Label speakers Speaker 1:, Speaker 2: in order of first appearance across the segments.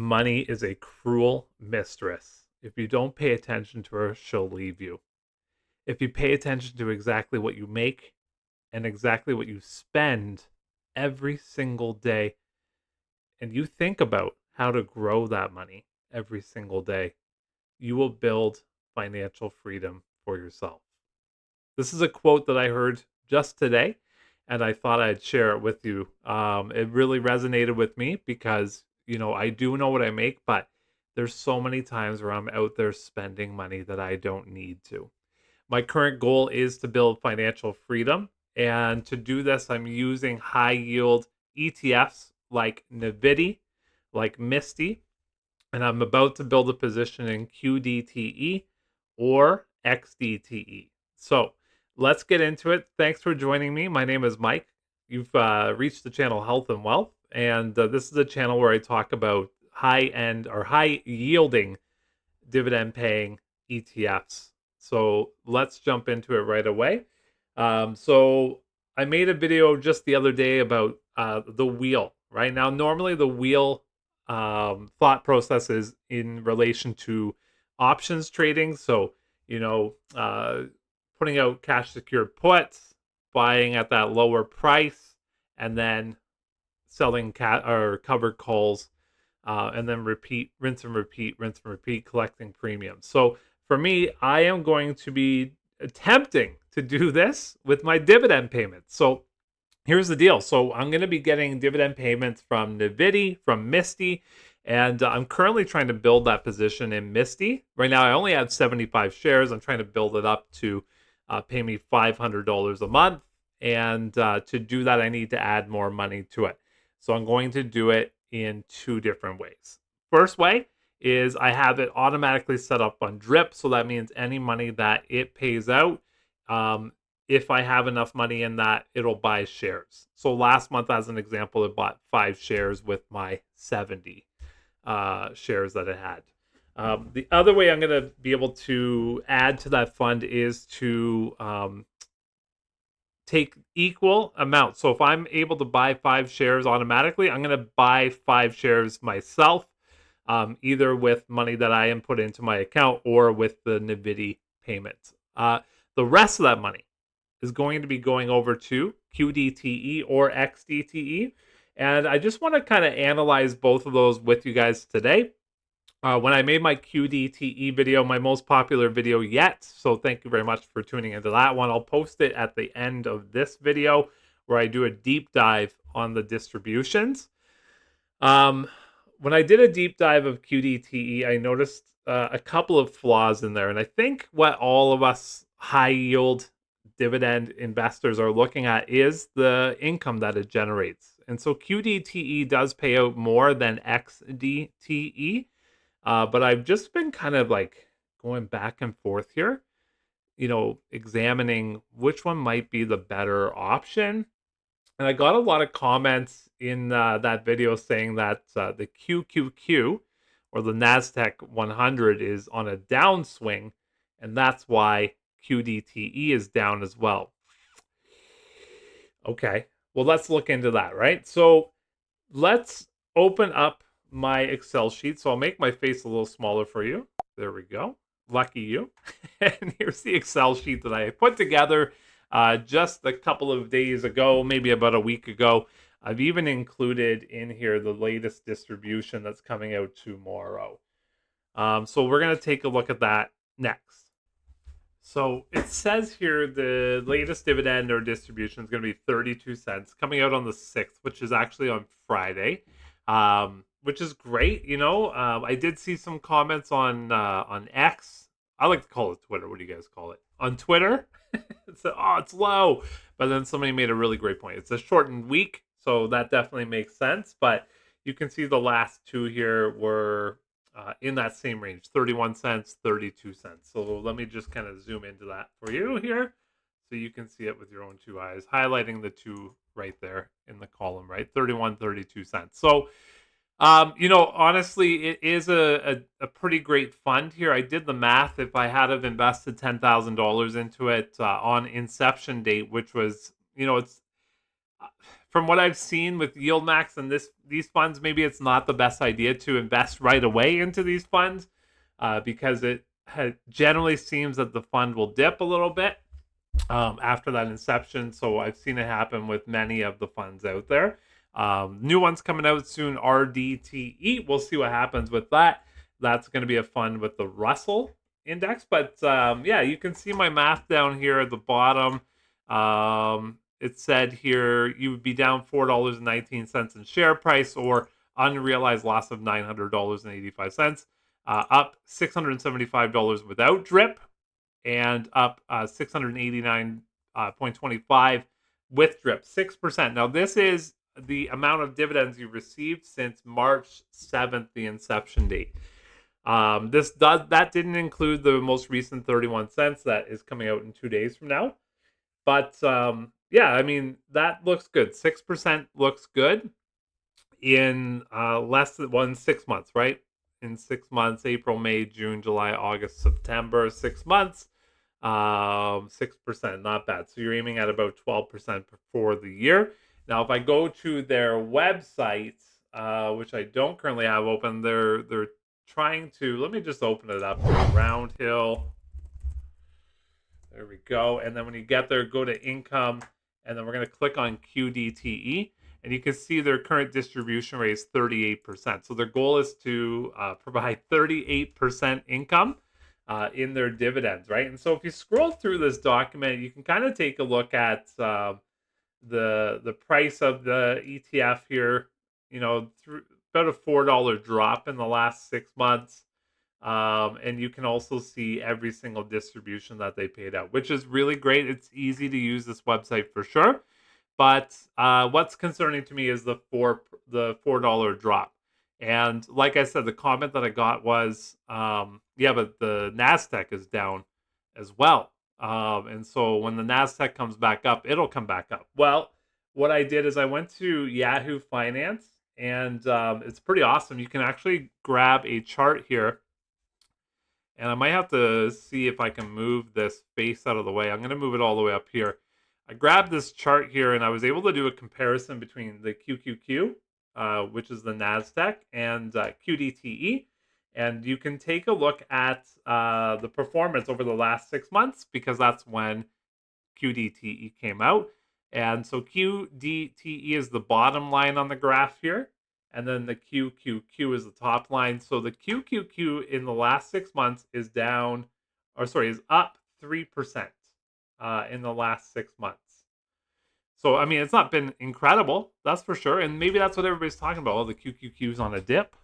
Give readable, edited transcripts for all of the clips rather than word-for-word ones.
Speaker 1: money is a cruel mistress. If you don't pay attention to her, she'll leave you. If you pay attention to exactly what you make and exactly what you spend every single day, and you think about how to grow that money every single day, you will build financial freedom for yourself. This is a quote that I heard just today, and I thought I'd share it with you. It really resonated with me because, I do know what I make, but there's so many times where I'm out there spending money that I don't need to. My current goal is to build financial freedom. And to do this, I'm using high yield ETFs like NVDY, like MSTY, and I'm about to build a position in QDTE or XDTE. So let's get into it. Thanks for joining me. My name is Mike. You've reached the channel Health and Wealth, and this is a channel where I talk about high end or high yielding dividend paying ETFs. So let's jump into it right away. So I made a video just the other day about the wheel. Right now, normally the wheel thought process is in relation to options trading. So, putting out cash secured puts, buying at that lower price, and then selling or covered calls, and then rinse and repeat, collecting premiums. So for me, I am going to be attempting to do this with my dividend payments. So here's the deal. So I'm going to be getting dividend payments from NVDY, from MSTY, and I'm currently trying to build that position in MSTY. Right now, I only have 75 shares. I'm trying to build it up to pay me $500 a month. And to do that, I need to add more money to it. So I'm going to do it in two different ways. First way is I have it automatically set up on drip. So that means any money that it pays out, if I have enough money in that, it'll buy shares. So last month, as an example, it bought 5 shares with my 70 shares that it had. The other way I'm going to be able to add to that fund is to take equal amounts. So if I'm able to buy 5 shares automatically, I'm going to buy 5 shares myself, either with money that I input into my account or with the NVDY payments. The rest of that money is going to be going over to QDTE or XDTE. And I just want to kind of analyze both of those with you guys today. When I made my QDTE video, my most popular video yet, so thank you very much for tuning into that one. I'll post it at the end of this video where I do a deep dive on the distributions. When I did a deep dive of QDTE, I noticed a couple of flaws in there. And I think what all of us high yield dividend investors are looking at is the income that it generates. And so QDTE does pay out more than XDTE. But I've just been kind of like going back and forth here, examining which one might be the better option. And I got a lot of comments in that video saying that the QQQ or the NASDAQ 100 is on a downswing, and that's why QDTE is down as well. Okay, well, let's look into that, right? So let's open up my Excel sheet. So I'll make my face a little smaller for you. There we go. Lucky you. And here's the Excel sheet that I put together just a couple of days ago, maybe about a week ago. I've even included in here the latest distribution that's coming out tomorrow. So we're going to take a look at that next. So it says here the latest dividend or distribution is going to be 32 cents coming out on the 6th, which is actually on Friday, which is great. I did see some comments on X. I like to call it Twitter. What do you guys call it? On Twitter, it said, "Oh, it's low," but then somebody made a really great point. It's a shortened week, so that definitely makes sense. But you can see the last two here were in that same range, 31 cents, 32 cents. So let me just kind of zoom into that for you here so you can see it with your own two eyes, highlighting the two right there in the column, right? 31, 32 cents. So, honestly, it is a pretty great fund here. I did the math. If I had have invested $10,000 into it on inception date, which was, it's from what I've seen with YieldMax and these funds, maybe it's not the best idea to invest right away into these funds because it generally seems that the fund will dip a little bit after that inception. So I've seen it happen with many of the funds out there. New ones coming out soon, RDTE. We'll see what happens with that. That's going to be a fund with the Russell index. But yeah, you can see my math down here at the bottom. It said here you would be down $4.19 in share price or unrealized loss of $900.85. Up $675 without drip and up 689.25 with drip, 6%. Now this is the amount of dividends you received since March 7th, the inception date. That didn't include the most recent 31 cents that is coming out in 2 days from now. But yeah, I mean, that looks good. 6% looks good in less than 6 months, right? In 6 months, April, May, June, July, August, September, 6 months, 6%, not bad. So you're aiming at about 12% for the year. Now, if I go to their website, which I don't currently have open, they're trying to, let me just open it up here, Roundhill. There we go. And then when you get there, go to income, and then we're going to click on QDTE, and you can see their current distribution rate is 38%. So their goal is to provide 38% income in their dividends, right? And so if you scroll through this document, you can kind of take a look at the price of the ETF here. You know, about a $4 drop in the last 6 months. And you can also see every single distribution that they paid out, which is really great. It's easy to use this website for sure. But what's concerning to me is the $4 drop. And like I said, the comment that I got was, yeah, but the NASDAQ is down as well. And so when the NASDAQ comes back up, it'll come back up. Well, what I did is I went to Yahoo Finance, and it's pretty awesome. You can actually grab a chart here. And I might have to see if I can move this face out of the way. I'm going to move it all the way up here. I grabbed this chart here, and I was able to do a comparison between the QQQ, which is the NASDAQ, and QDTE. And you can take a look at the performance over the last 6 months, because that's when QDTE came out. And so QDTE is the bottom line on the graph here, and then the QQQ is the top line. So the QQQ in the last 6 months is up 3% in the last 6 months. So, I mean, it's not been incredible, that's for sure. And maybe that's what everybody's talking about. Oh, the QQQ's on a dip.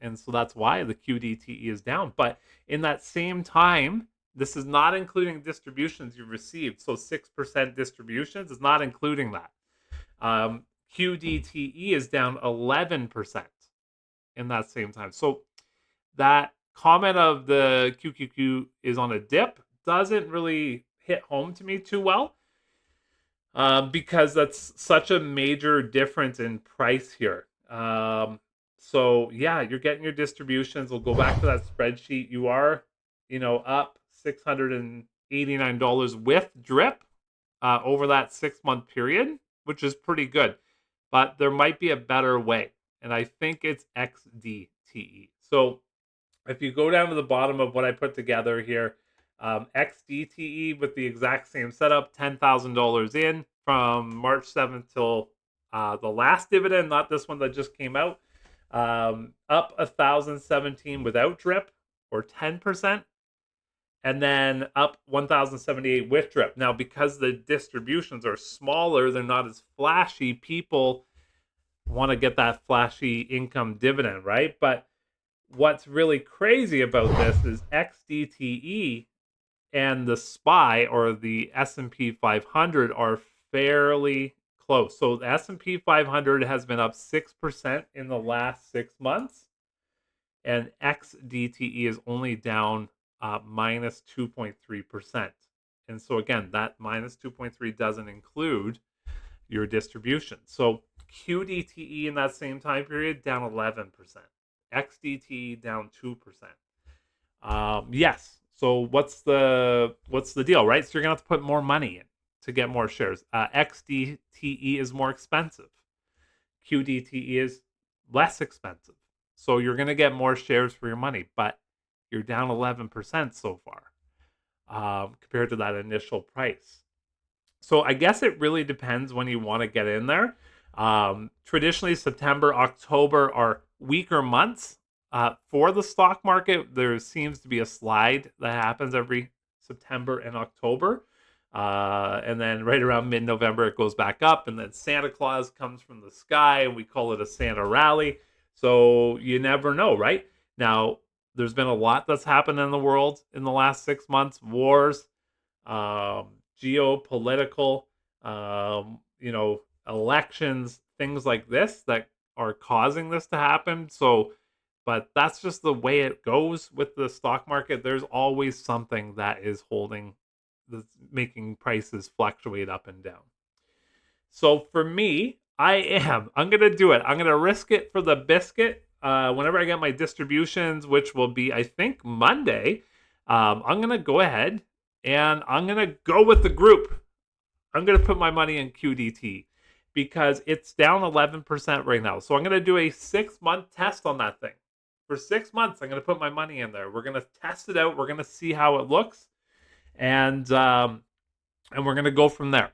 Speaker 1: And so that's why the QDTE is down. But in that same time, this is not including distributions you received. So 6% distributions is not including that. QDTE is down 11% in that same time. So that comment of the QQQ is on a dip doesn't really hit home to me too well, because that's such a major difference in price here. So yeah, you're getting your distributions. We'll go back to that spreadsheet. You are, up $689 with drip over that 6-month period, which is pretty good. But there might be a better way, and I think it's XDTE. So if you go down to the bottom of what I put together here, XDTE with the exact same setup, $10,000 in from March 7th till the last dividend, not this one that just came out, up 1,017 without drip, or 10%. And then up 1,078 with drip. Now, because the distributions are smaller, they're not as flashy. People want to get that flashy income dividend, right? But what's really crazy about this is XDTE and the SPY, or the S&P 500, are fairly close. So the S&P 500 has been up 6% in the last 6 months, and XDTE is only down minus 2.3%. And so again, that minus 2.3 doesn't include your distribution. So QDTE in that same time period down 11%. XDTE down 2%. Yes. So what's the deal, right? So you're gonna have to put more money in to get more shares. XDTE is more expensive. QDTE is less expensive. So you're going to get more shares for your money, but you're down 11% so far compared to that initial price. So I guess it really depends when you want to get in there. Traditionally, September, October are weaker months for the stock market. There seems to be a slide that happens every September and October. And then right around mid-November, it goes back up. And then Santa Claus comes from the sky, and we call it a Santa rally. So you never know, right? Now, there's been a lot that's happened in the world in the last 6 months. Wars, geopolitical, elections, things like this that are causing this to happen. So, but that's just the way it goes with the stock market. There's always something that is that's making prices fluctuate up and down. So for me, I'm going to do it. I'm going to risk it for the biscuit. Whenever I get my distributions, which will be, I think, Monday, I'm going to go ahead and I'm going to go with the group. I'm going to put my money in QDT because it's down 11% right now. So I'm going to do a 6-month test on that thing. For 6 months, I'm going to put my money in there. We're going to test it out. We're going to see how it looks. And we're going to go from there.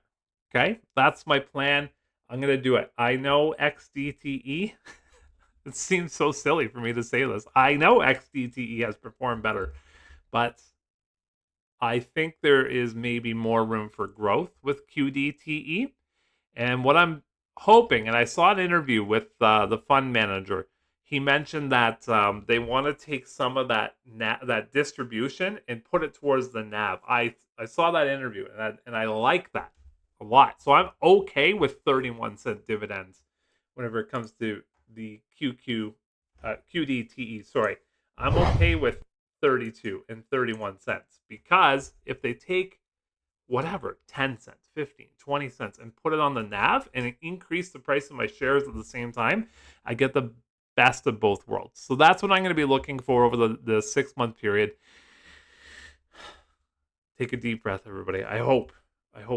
Speaker 1: Okay? That's my plan. I'm going to do it. I know XDTE. It seems so silly for me to say this. I know XDTE has performed better, but I think there is maybe more room for growth with QDTE. And what I'm hoping, and I saw an interview with the fund manager, he mentioned that they want to take some of that distribution and put it towards the NAV. I saw that interview, and I like that a lot. So I'm okay with 31-cent dividends whenever it comes to the QDTE. Sorry, I'm okay with 32 and 31 cents because if they take whatever 10 cents, 15, 20 cents and put it on the NAV and increase the price of my shares at the same time, I get the best of both worlds. So that's what I'm going to be looking for over the 6-month period. Take a deep breath, everybody. I hope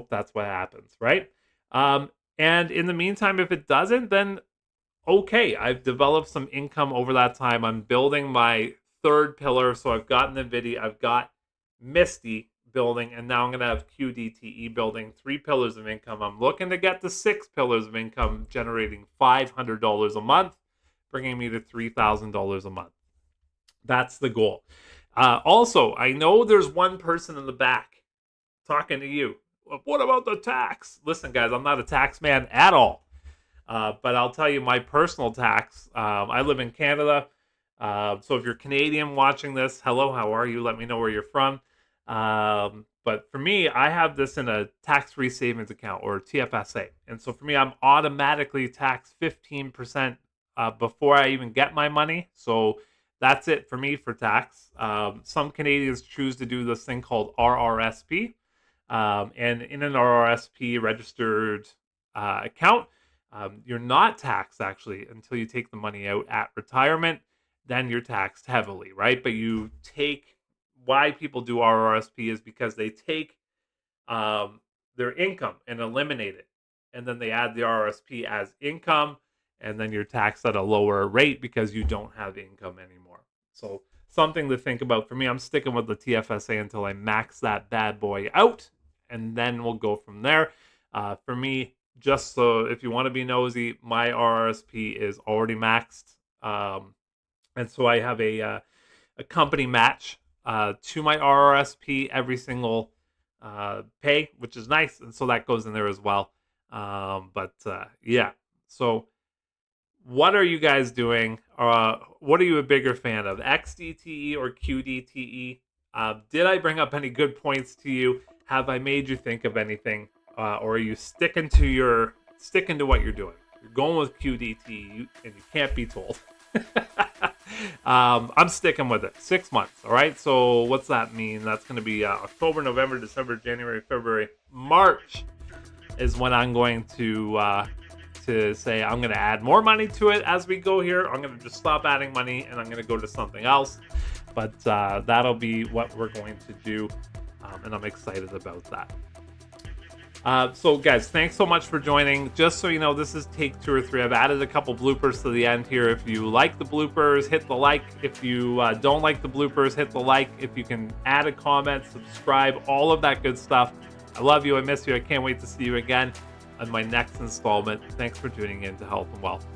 Speaker 1: that's what happens, right? And in the meantime, if it doesn't, then okay, I've developed some income over that time. I'm building my third pillar. So I've got NVDY, I've got MSTY building, and now I'm going to have QDTE building 3 pillars of income. I'm looking to get to 6 pillars of income, generating $500 a month, bringing me to $3,000 a month. That's the goal. Also, I know there's one person in the back talking to you. What about the tax? Listen, guys, I'm not a tax man at all. But I'll tell you my personal tax. I live in Canada. So if you're Canadian watching this, hello, how are you? Let me know where you're from. But for me, I have this in a tax-free savings account, or TFSA. And so for me, I'm automatically taxed 15% before I even get my money. So that's it for me for tax. Some Canadians choose to do this thing called RRSP. And in an RRSP registered account, you're not taxed actually until you take the money out at retirement. Then you're taxed heavily, right? But why people do RRSP is because they take their income and eliminate it. And then they add the RRSP as income, and then you're taxed at a lower rate because you don't have income anymore. So something to think about. For me, I'm sticking with the TFSA until I max that bad boy out, and then we'll go from there. For me, just so if you want to be nosy, my RRSP is already maxed. And so I have a company match to my RRSP every single pay, which is nice. And so that goes in there as well. Yeah. So what are you guys doing? What are you a bigger fan of, XDTE or QDTE? Did I bring up any good points to you? Have I made you think of anything? Or are you sticking to what you're doing? You're going with QDTE, and you can't be told. I'm sticking with it. 6 months, all right? So what's that mean? That's going to be October, November, December, January, February, March is when I'm going to say I'm going to add more money to it as we go here. I'm going to just stop adding money, and I'm going to go to something else. But that'll be what we're going to do, and I'm excited about that. So guys, thanks so much for joining. Just so you know, this is take 2 or 3. I've added a couple bloopers to the end here. If you like the bloopers, hit the like. If you don't like the bloopers, hit the like. If you can add a comment, subscribe, all of that good stuff. I love you. I miss you. I can't wait to see you again on my next installment. Thanks for tuning in to Health and Wealth.